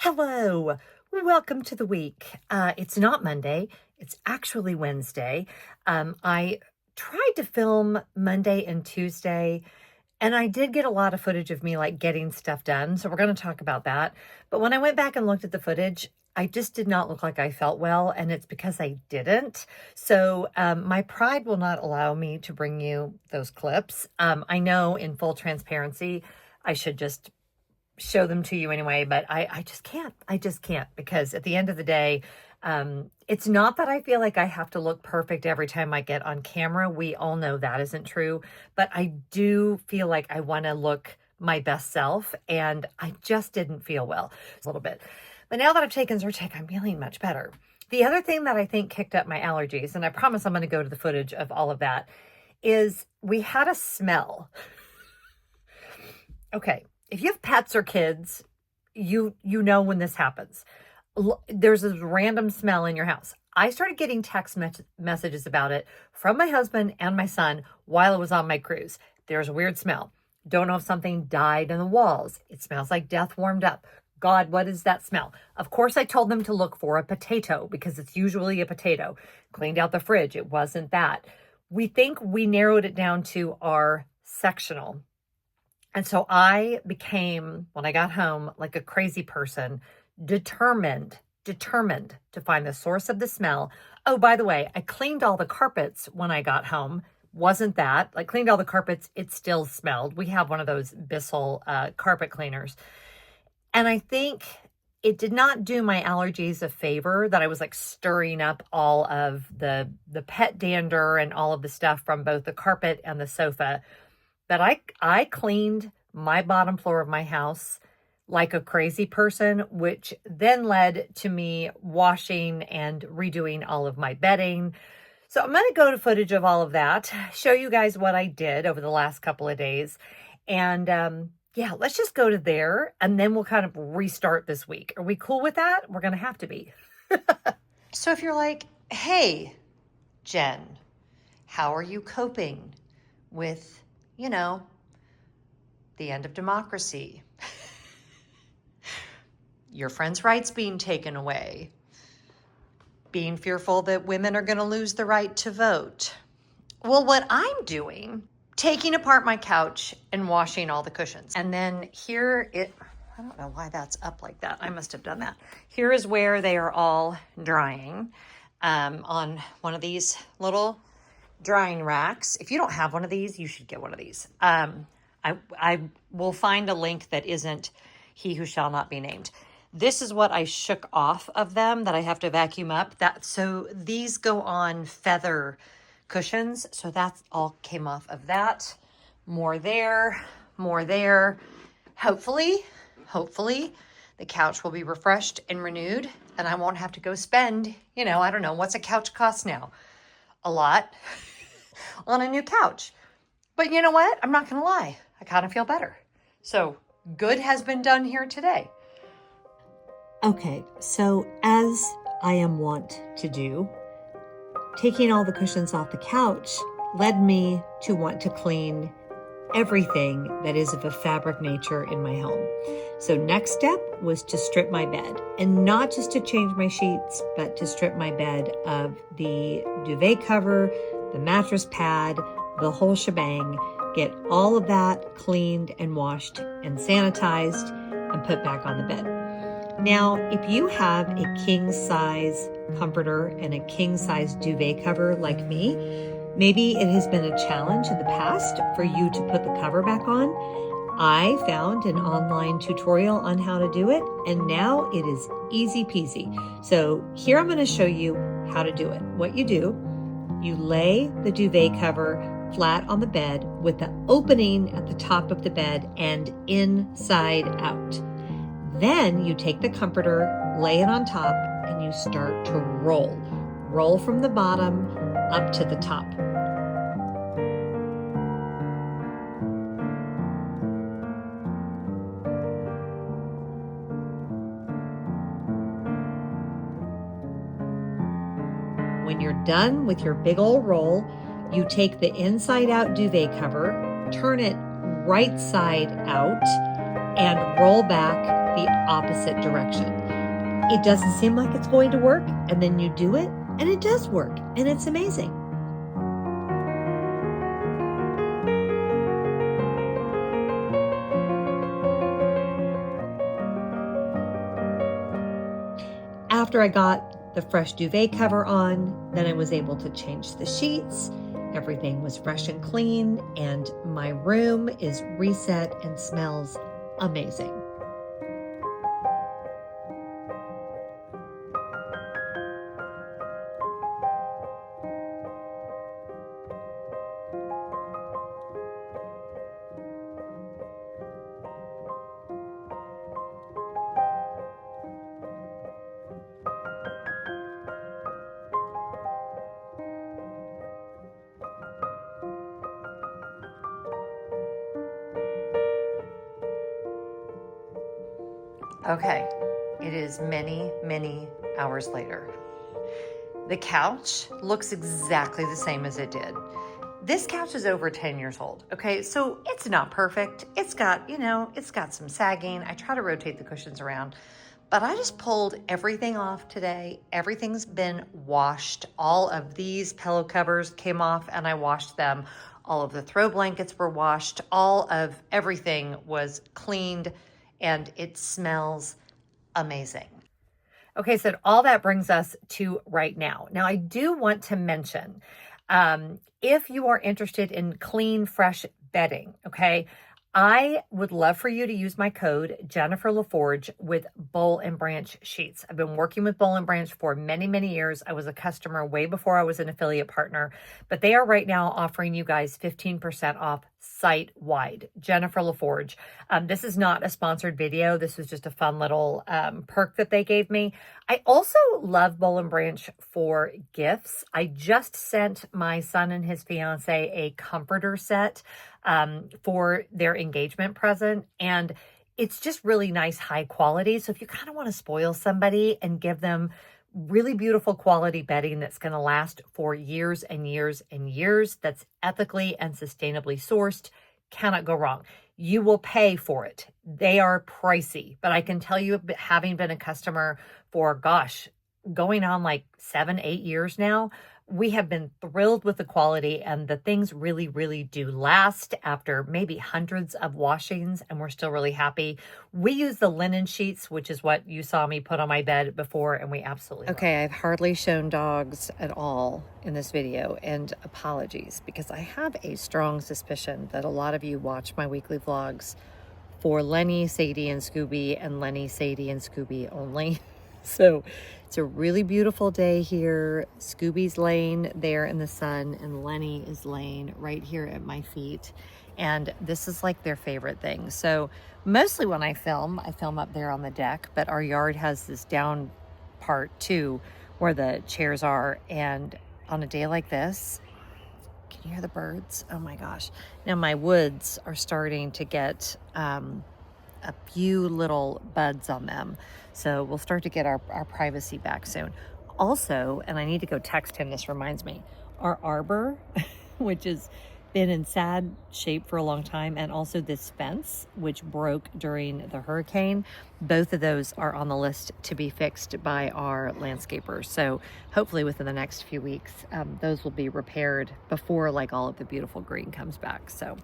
Hello, welcome to the week. It's not Monday, it's actually Wednesday. I tried to film Monday and Tuesday, and I did get a lot of footage of me like getting stuff done. So we're going to talk about that. But when I went back and looked at the footage, I just did not look like I felt well, and it's because I didn't. So my pride will not allow me to bring you those clips. I know in full transparency, I should just show them to you anyway, but I just can't. I just can't, because at the end of the day, it's not that I feel like I have to look perfect every time I get on camera. We all know that isn't true, but I do feel like I want to look my best self, and I just didn't feel well a little bit. But now that I've taken Zyrtec, I'm feeling much better. The other thing that I think kicked up my allergies, and I promise I'm going to go to the footage of all of that, is we had a smell. Okay. If you have pets or kids, you know when this happens. There's this random smell in your house. I started getting text messages about it from my husband and my son while I was on my cruise. There's a weird smell. Don't know if something died in the walls. It smells like death warmed up. God, what is that smell? Of course, I told them to look for a potato, because it's usually a potato. Cleaned out the fridge. It wasn't that. We think we narrowed it down to our sectional. And so I became, when I got home, like a crazy person, determined to find the source of the smell. Oh, by the way, I cleaned all the carpets when I got home. Wasn't that, like, cleaned all the carpets, it still smelled. We have one of those Bissell carpet cleaners. And I think it did not do my allergies a favor that I was like stirring up all of the pet dander and all of the stuff from both the carpet and the sofa. But I cleaned my bottom floor of my house like a crazy person, which then led to me washing and redoing all of my bedding. So I'm going to go to footage of all of that, show you guys what I did over the last couple of days. And yeah, let's just go to there, and then we'll kind of restart this week. Are we cool with that? We're going to have to be. So if you're like, hey, Jen, how are you coping with, the end of democracy, your friends' rights being taken away, being fearful that women are going to lose the right to vote? Well, what I'm doing, taking apart my couch and washing all the cushions. And then I don't know why that's up like that. I must have done that. Here is where they are all drying on one of these little drying racks. If you don't have one of these, you should get one of these. I will find a link that isn't he who shall not be named. This is what I shook off of them that I have to vacuum up. So these go on feather cushions. So that all came off of that. More there. Hopefully the couch will be refreshed and renewed, and I won't have to go spend, I don't know, what's a couch cost now? A lot. On a new couch. But you know what? I'm not going to lie. I kind of feel better. So good has been done here today. Okay, so as I am wont to do, taking all the cushions off the couch led me to want to clean everything that is of a fabric nature in my home. So next step was to strip my bed, and not just to change my sheets, but to strip my bed of the duvet cover, the mattress pad, the whole shebang, get all of that cleaned and washed and sanitized and put back on the bed. Now, if you have a king size comforter and a king size duvet cover like me, maybe it has been a challenge in the past for you to put the cover back on. I found an online tutorial on how to do it, and now it is easy peasy. So here I'm going to show you how to do it. What you do, you lay the duvet cover flat on the bed with the opening at the top of the bed and inside out. Then you take the comforter, lay it on top, and you start to roll. Roll from the bottom up to the top. When you're done with your big old roll, you take the inside out duvet cover, turn it right side out, and roll back the opposite direction. It doesn't seem like it's going to work, and then you do it, and it does work, and it's amazing. After I got the fresh duvet cover on, then I was able to change the sheets. Everything was fresh and clean, and my room is reset and smells amazing. Okay, it is many, many hours later. The couch looks exactly the same as it did. This couch is over 10 years old, okay? So it's not perfect. It's got, it's got some sagging. I try to rotate the cushions around, but I just pulled everything off today. Everything's been washed. All of these pillow covers came off and I washed them. All of the throw blankets were washed. All of everything was cleaned, and it smells amazing. Okay, so all that brings us to right now. Now, I do want to mention, if you are interested in clean, fresh bedding, okay, I would love for you to use my code Jennifer Lefforge with Boll and Branch sheets. I've been working with Boll and Branch for many, many years. I was a customer way before I was an affiliate partner, but they are right now offering you guys 15% off site-wide. Jennifer Lefforge. This is not a sponsored video. This was just a fun little perk that they gave me. I also love Boll and Branch for gifts. I just sent my son and his fiance a comforter set for their engagement present, and it's just really nice, high quality. So if you kind of want to spoil somebody and give them really beautiful quality bedding that's going to last for years and years and years, that's ethically and sustainably sourced, cannot go wrong. You will pay for it. They are pricey, but I can tell you, having been a customer for, going on like 7-8 years now, we have been thrilled with the quality, and the things really, really do last after maybe hundreds of washings, and we're still really happy. We use the linen sheets, which is what you saw me put on my bed before, and we absolutely love it. I've hardly shown dogs at all in this video, and apologies, because I have a strong suspicion that a lot of you watch my weekly vlogs for Lenny, Sadie, and Scooby, and Lenny, Sadie, and Scooby only. So it's a really beautiful day here. Scooby's laying there in the sun, and Lenny is laying right here at my feet. And this is like their favorite thing. So mostly when I film up there on the deck, but our yard has this down part too where the chairs are. And on a day like this, can you hear the birds? Oh my gosh. Now my woods are starting to get a few little buds on them. So we'll start to get our privacy back soon. Also, and I need to go text him, this reminds me, our arbor, which has been in sad shape for a long time, and also this fence, which broke during the hurricane. Both of those are on the list to be fixed by our landscapers. So hopefully within the next few weeks, those will be repaired before like all of the beautiful green comes back. So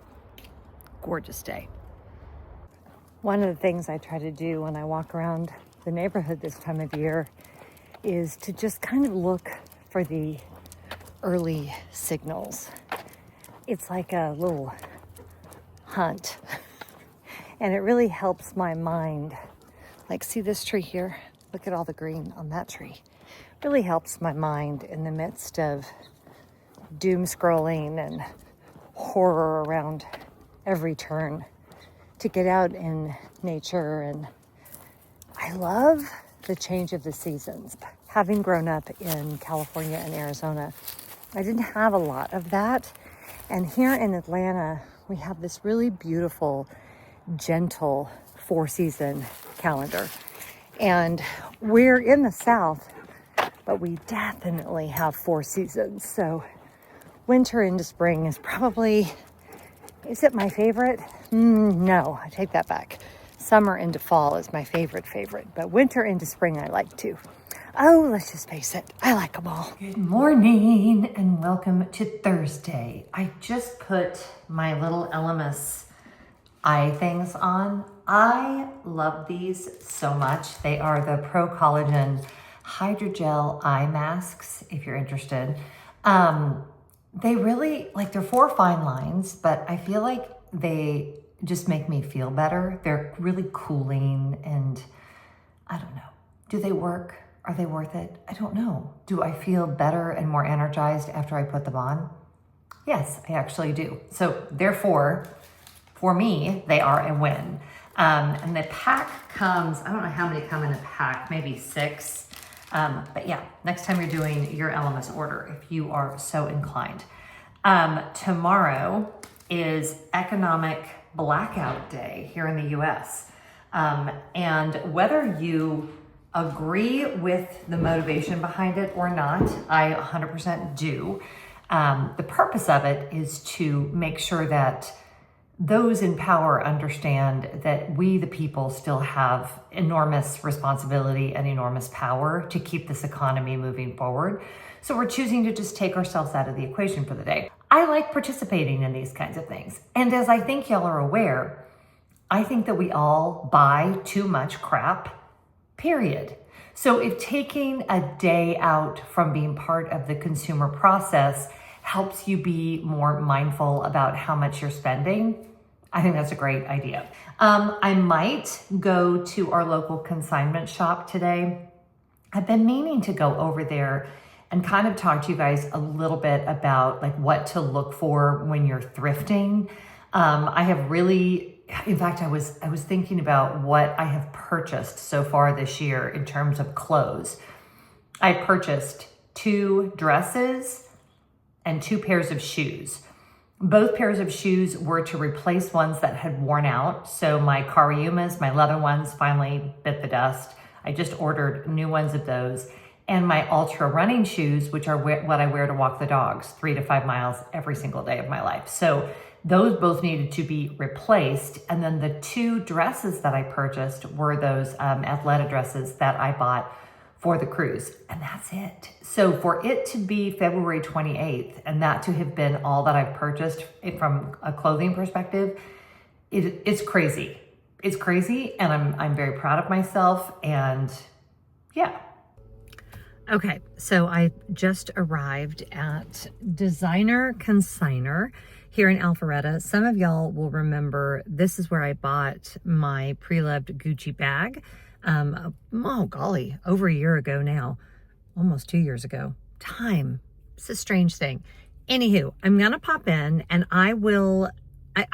gorgeous day. One of the things I try to do when I walk around the neighborhood this time of year is to just kind of look for the early signals. It's like a little hunt, and it really helps my mind. Like, see this tree here? Look at all the green on that tree. It really helps my mind in the midst of doom scrolling and horror around every turn, to get out in nature. And I love the change of the seasons. Having grown up in California and Arizona, I didn't have a lot of that. And here in Atlanta, we have this really beautiful, gentle 4-season calendar. And we're in the South, but we definitely have 4 seasons. So winter into spring is probably, is it my favorite? No, I take that back. Summer into fall is my favorite, but winter into spring I like too. Oh, let's just face it, I like them all. Good morning and welcome to Thursday. I just put my little Elemis eye things on. I love these so much. They are the Pro Collagen Hydrogel eye masks, if you're interested. They really, like, they're 4 fine lines, but I feel like they just make me feel better. They're really cooling, and I don't know. Do they work? Are they worth it? I don't know. Do I feel better and more energized after I put them on? Yes, I actually do. So therefore, for me, they are a win. And the pack comes, I don't know how many come in a pack, maybe 6. But yeah, next time you're doing your LMS order, if you are so inclined. Tomorrow is economic blackout day here in the US. And whether you agree with the motivation behind it or not, I 100% do. The purpose of it is to make sure that those in power understand that we, the people, still have enormous responsibility and enormous power to keep this economy moving forward. So we're choosing to just take ourselves out of the equation for the day. I like participating in these kinds of things. And as I think y'all are aware, I think that we all buy too much crap, period. So if taking a day out from being part of the consumer process helps you be more mindful about how much you're spending, I think that's a great idea. I might go to our local consignment shop today. I've been meaning to go over there and kind of talk to you guys a little bit about like what to look for when you're thrifting. I have really, in fact, I was thinking about what I have purchased so far this year in terms of clothes. I purchased 2 dresses and 2 pairs of shoes. Both pairs of shoes were to replace ones that had worn out. So my Cariumas, my leather ones, finally bit the dust. I just ordered new ones of those. And my Ultra running shoes, which are what I wear to walk the dogs 3 to 5 miles every single day of my life. So those both needed to be replaced. And then the 2 dresses that I purchased were those Athleta dresses that I bought for the cruise. And that's it. So for it to be February 28th and that to have been all that I've purchased from a clothing perspective, it's crazy. It's crazy, and I'm very proud of myself, and yeah. Okay, so I just arrived at Designer Consignor here in Alpharetta. Some of y'all will remember this is where I bought my pre-loved Gucci bag. Oh golly, over a year ago now, almost 2 years ago. Time, it's a strange thing. Anywho, I'm gonna pop in and I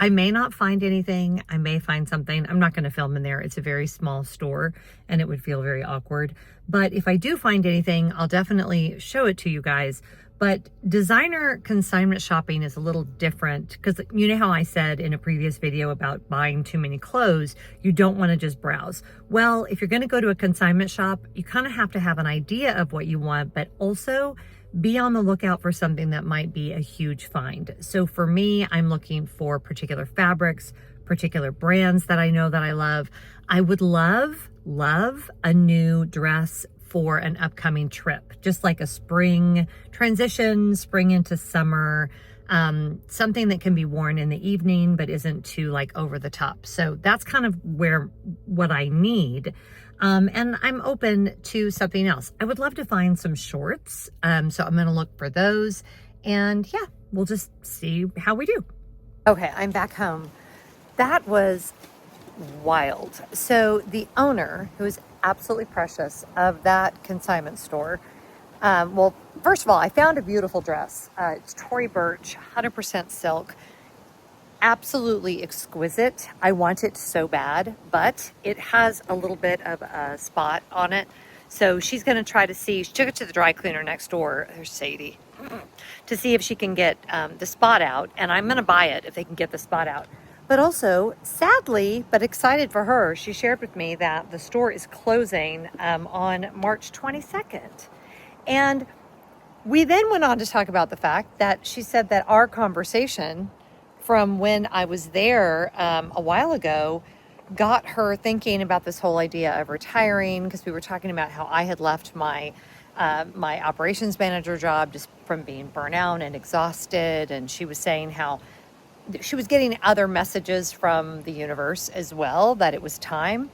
may not find anything. I may find something. I'm not gonna film in there. It's a very small store and it would feel very awkward. But if I do find anything, I'll definitely show it to you guys. But designer consignment shopping is a little different because you know how I said in a previous video about buying too many clothes, you don't want to just browse. Well, if you're going to go to a consignment shop, you kind of have to have an idea of what you want, but also be on the lookout for something that might be a huge find. So for me, I'm looking for particular fabrics, particular brands that I know that I love. I would love a new dress for an upcoming trip, just like a spring transition, spring into summer, something that can be worn in the evening but isn't too like over the top. So that's kind of what I need. And I'm open to something else. I would love to find some shorts. So I'm gonna look for those, and yeah, we'll just see how we do. Okay, I'm back home. That was wild. So the owner, who is absolutely precious, of that consignment store, well, first of all, I found a beautiful dress. It's Tory Burch, 100% silk, absolutely exquisite. I want it so bad, but it has a little bit of a spot on it. So she's going to try to see, she took it to the dry cleaner next door, there's Sadie, to see if she can get the spot out. And I'm going to buy it if they can get the spot out. But also, sadly, but excited for her, she shared with me that the store is closing on March 22nd. And we then went on to talk about the fact that she said that our conversation from when I was there a while ago got her thinking about this whole idea of retiring, because we were talking about how I had left my my operations manager job just from being burnt out and exhausted. And she was saying how she was getting other messages from the universe as well, that it was time.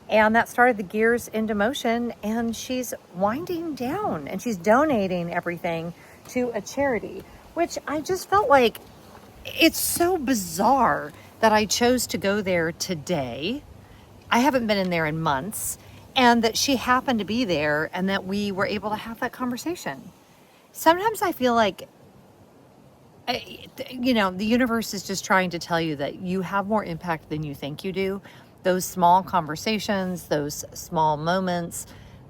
And that started the gears into motion. And she's winding down and she's donating everything to a charity, which I just felt like it's so bizarre that I chose to go there today. I haven't been in there in months, and that she happened to be there and that we were able to have that conversation. Sometimes I feel like, you know, the universe is just trying to tell you that you have more impact than you think you do. Those small conversations, those small moments,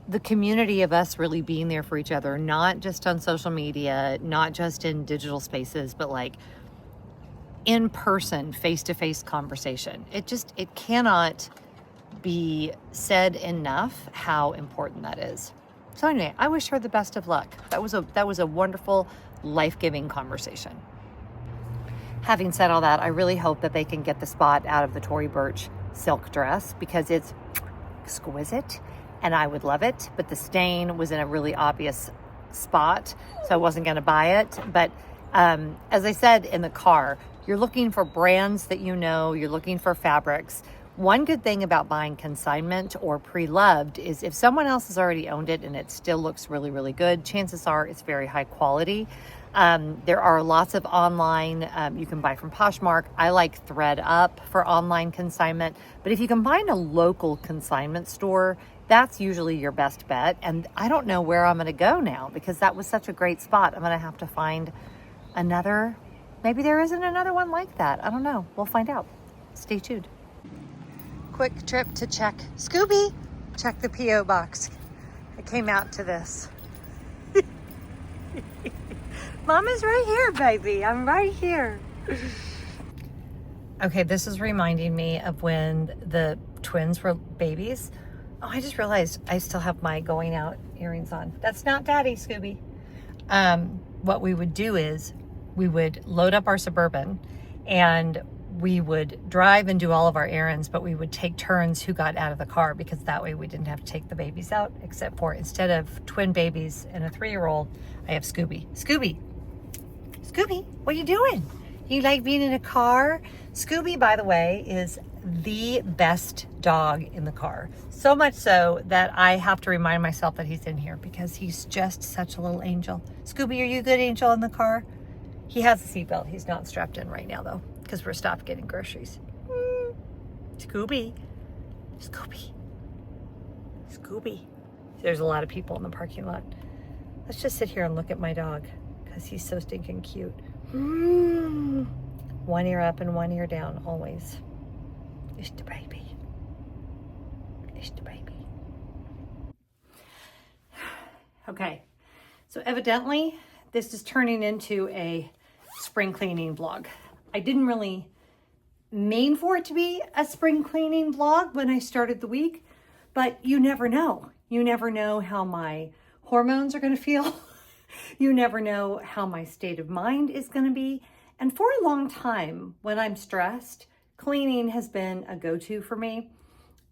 the community of us really being there for each other, not just on social media, not just in digital spaces, but like in person, face-to-face conversation. It cannot be said enough how important that is. So anyway, I wish her the best of luck. That was a wonderful, life-giving conversation. Having said all that, I really hope that they can get the spot out of the Tory Burch silk dress, because it's exquisite and I would love it, but the stain was in a really obvious spot, so I wasn't going to buy it. But as I said in the car, you're looking for brands that you know, you're looking for fabrics. One good thing about buying consignment or pre-loved is if someone else has already owned it and it still looks really, really good, chances are it's very high quality. There are lots of online, you can buy from Poshmark. I like ThreadUp for online consignment, but if you can find a local consignment store, that's usually your best bet. And I don't know where I'm going to go now, because that was such a great spot. I'm going to have to find another. Maybe there isn't another one like that. I don't know. We'll find out. Stay tuned. Quick trip to check Scooby. Check the P.O. box. I came out to this. Mama's right here, baby. I'm right here. Okay, this is reminding me of when the twins were babies. Oh, I just realized I still have my going out earrings on. That's not Daddy, Scooby. What we would do is we would load up our Suburban and we would drive and do all of our errands, but we would take turns who got out of the car, because that way we didn't have to take the babies out, except for instead of twin babies and a 3-year-old, I have Scooby. Scooby, what are you doing? You like being in a car? Scooby, by the way, is the best dog in the car. So much so that I have to remind myself that he's in here, because he's just such a little angel. Scooby, are you a good angel in the car? He has a seatbelt. He's not strapped in right now, though, because we're stopped getting groceries. Scooby. There's a lot of people in the parking lot. Let's just sit here and look at my dog, because he's so stinking cute. One ear up and one ear down, always. It's the baby. Okay, so evidently this is turning into a spring cleaning vlog. I didn't really mean for it to be a spring cleaning vlog when I started the week, but you never know. You never know how my hormones are going to feel. You never know how my state of mind is going to be. And for a long time, when I'm stressed, cleaning has been a go-to for me.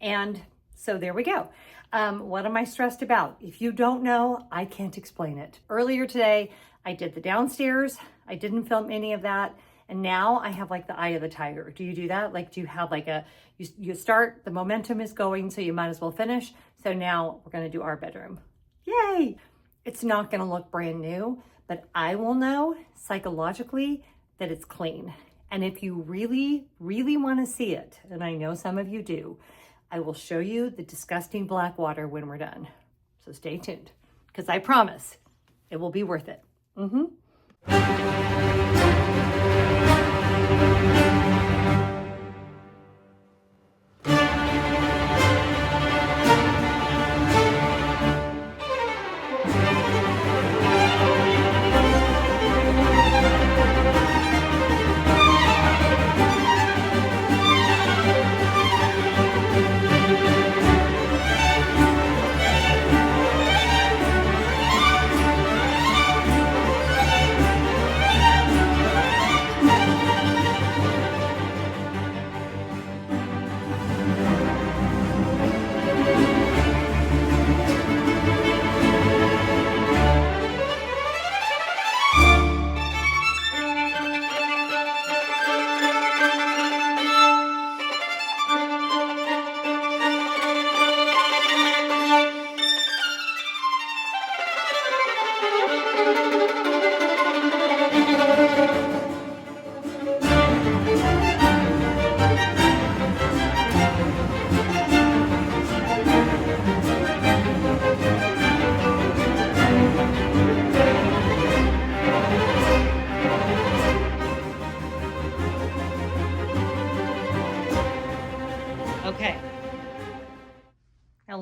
And so there we go. What am I stressed about? If you don't know, I can't explain it. Earlier today, I did the downstairs. I didn't film any of that. And now I have like the eye of the tiger. Do you do that? Like, do you have like you start, the momentum is going, so you might as well finish. So now we're going to do our bedroom. Yay! It's not going to look brand new, but I will know psychologically that it's clean. And if you really, really want to see it, and I know some of you do, I will show you the disgusting black water when we're done. So stay tuned, because I promise it will be worth it.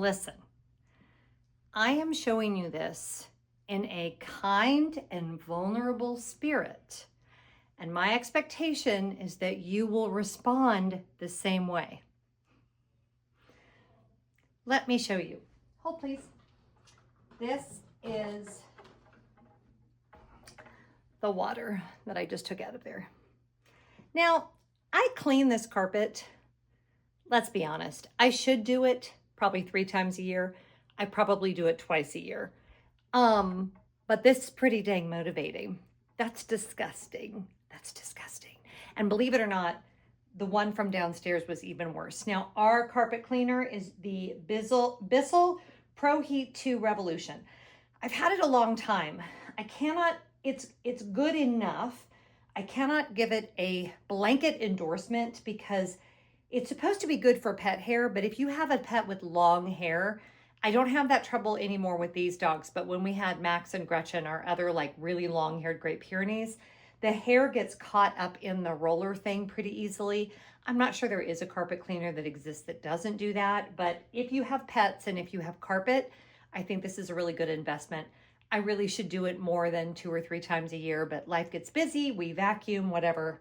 listen, I am showing you this in a kind and vulnerable spirit. And my expectation is that you will respond the same way. Let me show you. Hold, please. This is the water that I just took out of there. Now, I clean this carpet. Let's be honest. I should do it probably 3 times a year. I probably do it twice a year. But this is pretty dang motivating. That's disgusting. That's disgusting. And believe it or not, the one from downstairs was even worse. Now, our carpet cleaner is the Bissell Pro Heat 2 Revolution. I've had it a long time. I cannot, it's good enough. I cannot give it a blanket endorsement because it's supposed to be good for pet hair, but if you have a pet with long hair, I don't have that trouble anymore with these dogs, but when we had Max and Gretchen, our other like really long-haired Great Pyrenees, the hair gets caught up in the roller thing pretty easily. I'm not sure there is a carpet cleaner that exists that doesn't do that, but if you have pets and if you have carpet, I think this is a really good investment. I really should do it more than 2 or 3 times a year, but life gets busy, we vacuum, whatever.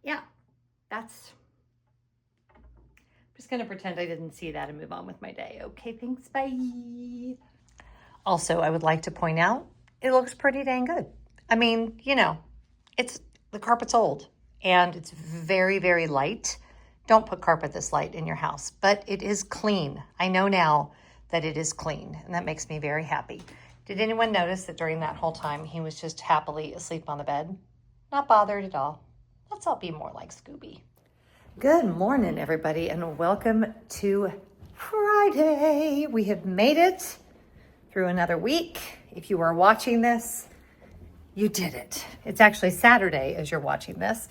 Yeah, that's... just gonna pretend I didn't see that and move on with my day. Okay, thanks, bye. Also, I would like to point out, it looks pretty dang good. I mean, you know, the carpet's old and it's very, very light. Don't put carpet this light in your house, but it is clean. I know now that it is clean and that makes me very happy. Did anyone notice that during that whole time, he was just happily asleep on the bed? Not bothered at all. Let's all be more like Scooby. Good morning, everybody, and welcome to Friday. We have made it through another week. If you are watching this, you did it. It's actually Saturday as you're watching this.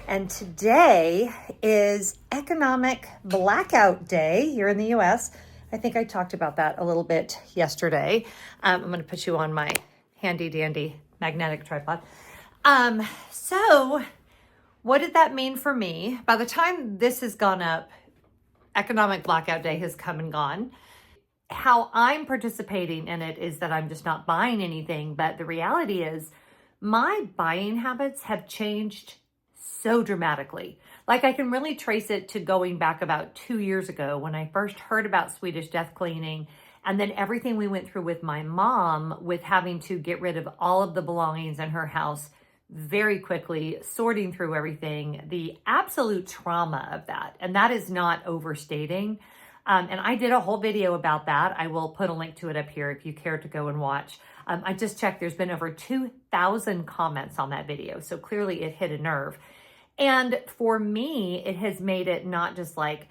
And today is Economic Blackout Day here in the US. I think I talked about that a little bit yesterday. I'm going to put you on my handy dandy magnetic tripod. So what did that mean for me? By the time this has gone up, Economic Blackout Day has come and gone. How I'm participating in it is that I'm just not buying anything, but the reality is my buying habits have changed so dramatically. Like I can really trace it to going back about 2 years ago when I first heard about Swedish death cleaning, and then everything we went through with my mom with having to get rid of all of the belongings in her house very quickly, sorting through everything, the absolute trauma of that. And that is not overstating. And I did a whole video about that. I will put a link to it up here if you care to go and watch. I just checked, there's been over 2,000 comments on that video. So clearly it hit a nerve. And for me, it has made it not just like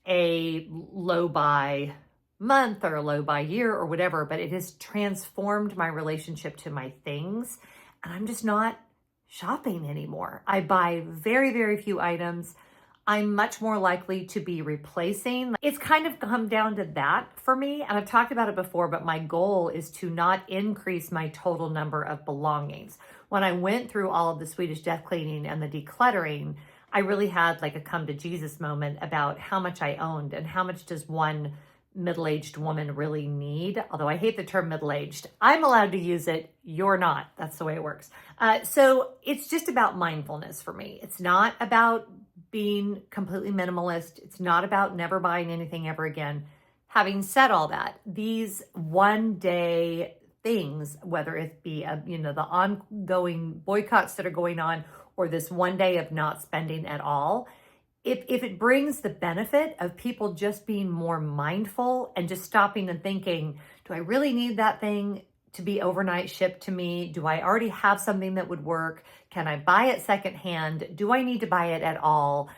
a low buy month or a low buy year or whatever, but it has transformed my relationship to my things. And I'm just not shopping anymore. I buy very, very few items. I'm much more likely to be replacing. It's kind of come down to that for me. And I've talked about it before, but my goal is to not increase my total number of belongings. When I went through all of the Swedish death cleaning and the decluttering, I really had like a come to Jesus moment about how much I owned and how much does one middle-aged woman really need. Although I hate the term middle-aged. I'm allowed to use it. You're not. That's the way it works. So it's just about mindfulness for me. It's not about being completely minimalist. It's not about never buying anything ever again. Having said all that, these one day things, whether it be, the ongoing boycotts that are going on or this one day of not spending at all, if it brings the benefit of people just being more mindful and just stopping and thinking, do I really need that thing to be overnight shipped to me? Do I already have something that would work? Can I buy it secondhand? Do I need to buy it at all?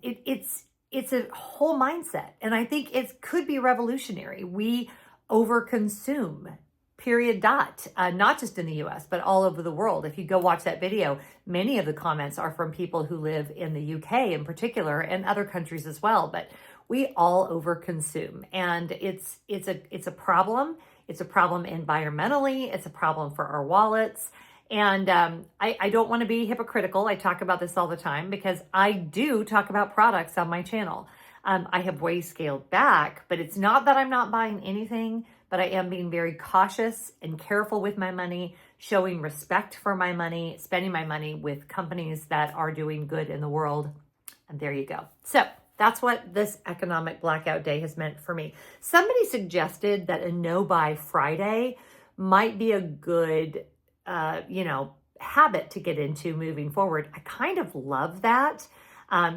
It's a whole mindset. And I think it could be revolutionary. We overconsume, period, dot. Not just in the US, but all over the world. If you go watch that video, many of the comments are from people who live in the UK in particular and other countries as well. But we all overconsume, and it's a problem. It's a problem environmentally. It's a problem for our wallets. And I don't want to be hypocritical. I talk about this all the time because I do talk about products on my channel. I have way scaled back, but it's not that I'm not buying anything, but I am being very cautious and careful with my money, showing respect for my money, spending my money with companies that are doing good in the world. And there you go. So that's what this economic blackout day has meant for me. Somebody suggested that a no-buy Friday might be a good, habit to get into moving forward. I kind of love that.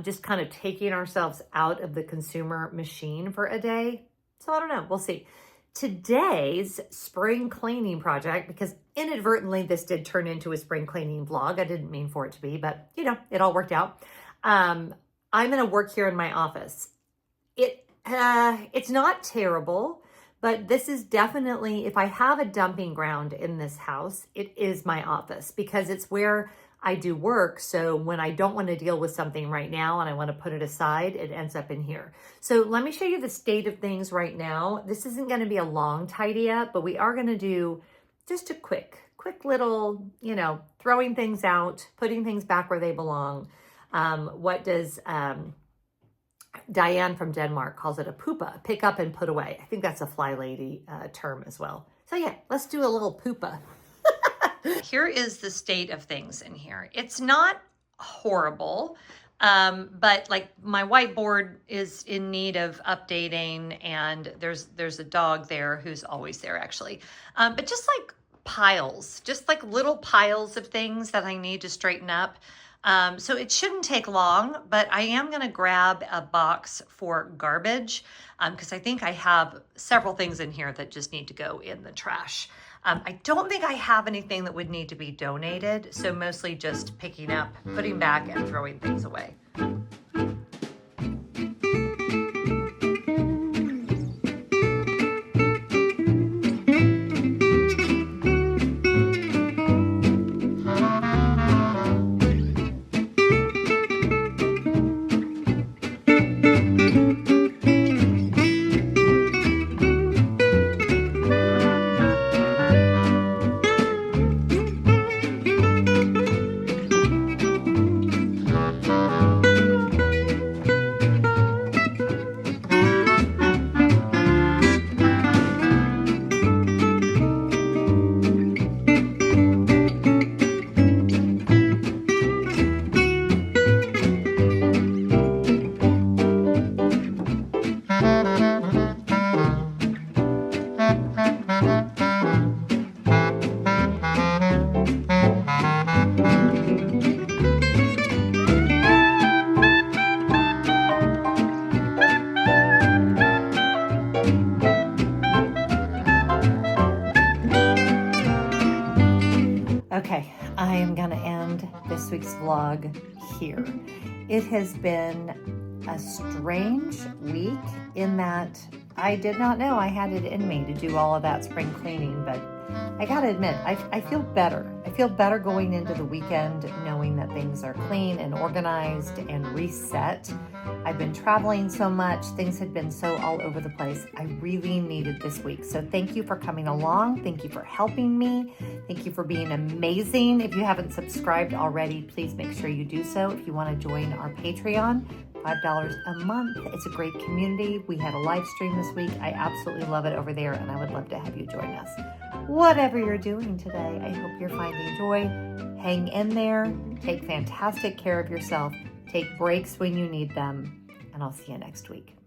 Just kind of taking ourselves out of the consumer machine for a day. So I don't know. We'll see. Today's spring cleaning project, because inadvertently this did turn into a spring cleaning vlog. I didn't mean for it to be, but it all worked out. I'm going to work here in my office. It's not terrible, but this is definitely, if I have a dumping ground in this house, it is my office because it's where I do work. So when I don't want to deal with something right now and I want to put it aside, it ends up in here. So let me show you the state of things right now. This isn't going to be a long tidy up, but we are going to do just a quick little, throwing things out, putting things back where they belong. What does Diane from Denmark calls it a poopa, pick up and put away. I think that's a fly lady term as well. So yeah, let's do a little poopa. Here is the state of things in here. It's not horrible, but like my whiteboard is in need of updating, and there's a dog there who's always there actually. But just like piles, just like little piles of things that I need to straighten up. So it shouldn't take long, but I am going to grab a box for garbage because I think I have several things in here that just need to go in the trash. I don't think I have anything that would need to be donated, so mostly just picking up, putting back, and throwing things away. Okay, I am going to end this week's vlog here. It has been a strange week in that I did not know I had it in me to do all of that spring cleaning, but I got to admit, I feel better. I feel better going into the weekend knowing that things are clean and organized and reset. I've been traveling so much. Things had been so all over the place. I really needed this week. So thank you for coming along. Thank you for helping me. Thank you for being amazing. If you haven't subscribed already, please make sure you do so. If you want to join our Patreon, $5 a month. It's a great community. We had a live stream this week. I absolutely love it over there, and I would love to have you join us. Whatever you're doing today, I hope you're finding joy. Hang in there. Take fantastic care of yourself. Take breaks when you need them, and I'll see you next week.